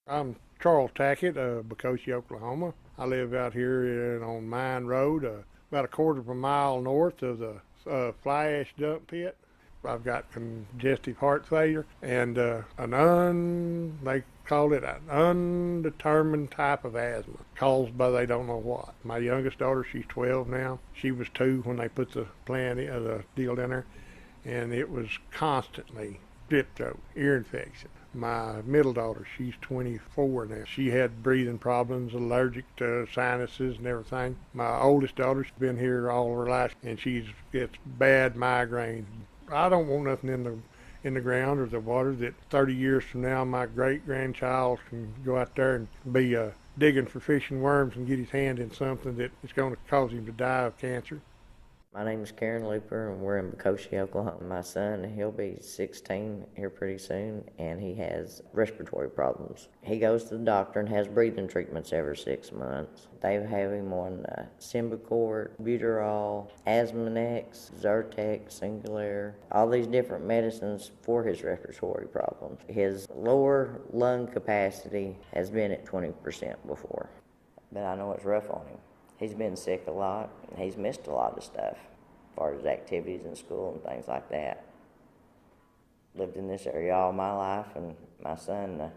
I'm Charles Tackett of Bokoshe, Oklahoma. I live out here on Mine Road, about a quarter of a mile north of the fly ash dump pit. I've got congestive heart failure and they call it an undetermined type of asthma caused by they don't know what. My youngest daughter, she's 12 now. She was 2 when they put the the deal in her, and it was constantly drip throat, ear infection. My middle daughter, she's 24 now. She had breathing problems, allergic to sinuses and everything. My oldest daughter's been here all her life, and she's gets bad migraine. I don't want nothing in the ground or the water that 30 years from now my great grandchild can go out there and be digging for fish and worms and get his hand in something that is going to cause him to die of cancer. My name is Karen Looper, and we're in Bokoshe, Oklahoma. My son, he'll be 16 here pretty soon, and he has respiratory problems. He goes to the doctor and has breathing treatments every 6 months. They have him on Symbicort, Buterol, Asthmanex, Zyrtec, Singulair, all these different medicines for his respiratory problems. His lower lung capacity has been at 20% before, but I know it's rough on him. He's been sick a lot, and he's missed a lot of stuff as far as activities in school and things like that. Lived in this area all my life, and my son,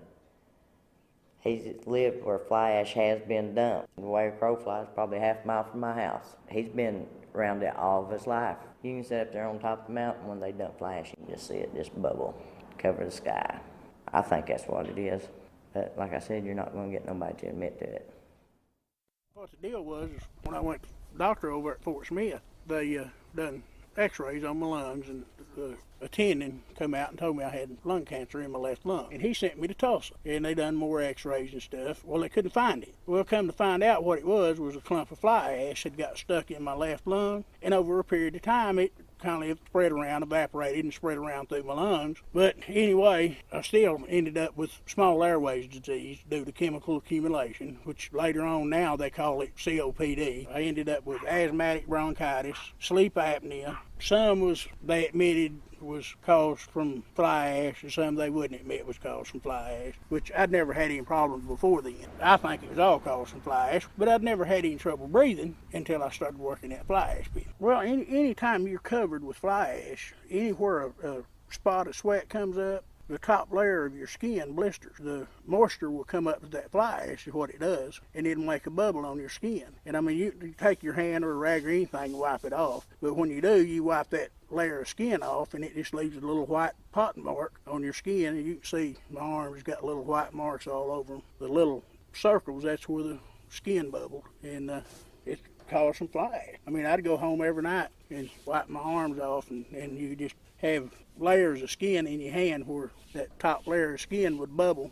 he's lived where fly ash has been dumped. The way a crow flies, probably half a mile from my house. He's been around it all of his life. You can sit up there on top of the mountain when they dump fly ash, you can just see it just bubble, cover the sky. I think that's what it is. But like I said, you're not going to get nobody to admit to it. What the deal was is when I went to the doctor over at Fort Smith, they done x-rays on my lungs, and the attending come out and told me I had lung cancer in my left lung. And he sent me to Tulsa, and they done more x-rays and stuff. Well, they couldn't find it. Well, come to find out what it was a clump of fly ash that got stuck in my left lung, and over a period of time it kind of spread around, evaporated, and spread around through my lungs. But anyway, I still ended up with small airways disease due to chemical accumulation, which later on now they call it COPD. I ended up with asthmatic bronchitis, sleep apnea. Some was, they admitted, was caused from fly ash, and some they wouldn't admit was caused from fly ash, which I'd never had any problems before then. I think it was all caused from fly ash, but I'd never had any trouble breathing until I started working at fly ash pit. Well, any time you're covered with fly ash, anywhere a spot of sweat comes up, the top layer of your skin blisters. The moisture will come up to that fly ash is what it does, and it'll make a bubble on your skin. And I mean, you take your hand or a rag or anything and wipe it off, but when you do, you wipe that layer of skin off, and it just leaves a little white pot mark on your skin, and you can see my arm's got little white marks all over them. The little circles, that's where the skin bubbled, and it caused some fly ash. I mean, I'd go home every night and wipe my arms off, and you just have layers of skin in your hand where that top layer of skin would bubble.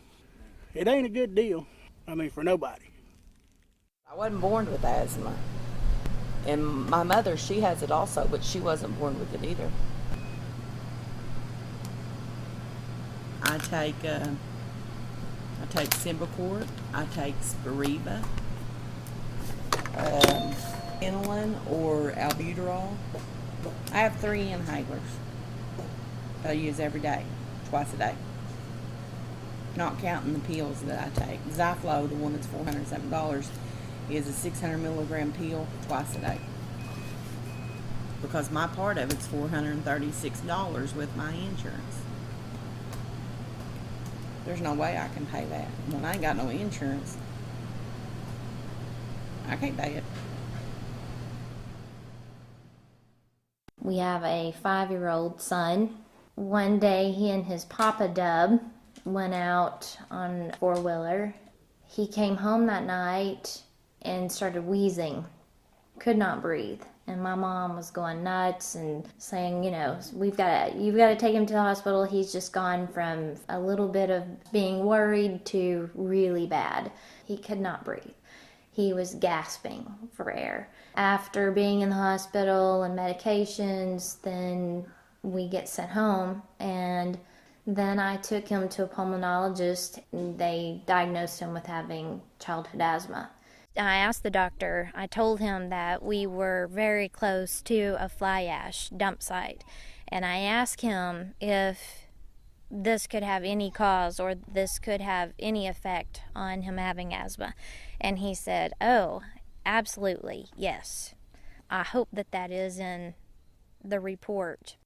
It ain't a good deal, I mean, for nobody. I wasn't born with asthma. And my mother, she has it also, but she wasn't born with it either. I take Symbicort, I take Spiriva, inulin or albuterol. I have 3 inhalers that I use every day, twice a day. Not counting the pills that I take. Zyflo, the one that's $407, is a 600 milligram pill twice a day. Because my part of it's $436 with my insurance. There's no way I can pay that. When I ain't got no insurance, I can't pay it. We have a 5-year-old son. One day he and his Papa Dub went out on a 4-wheeler. He came home that night and started wheezing, could not breathe. And my mom was going nuts and saying, you know, you've got to take him to the hospital. He's just gone from a little bit of being worried to really bad. He could not breathe. He was gasping for air. After being in the hospital and medications, then we get sent home, and then I took him to a pulmonologist. They diagnosed him with having childhood asthma. I asked the doctor, I told him that we were very close to a fly ash dump site, and I asked him if this could have any cause or this could have any effect on him having asthma. And he said, oh, absolutely, yes. I hope that is in the report.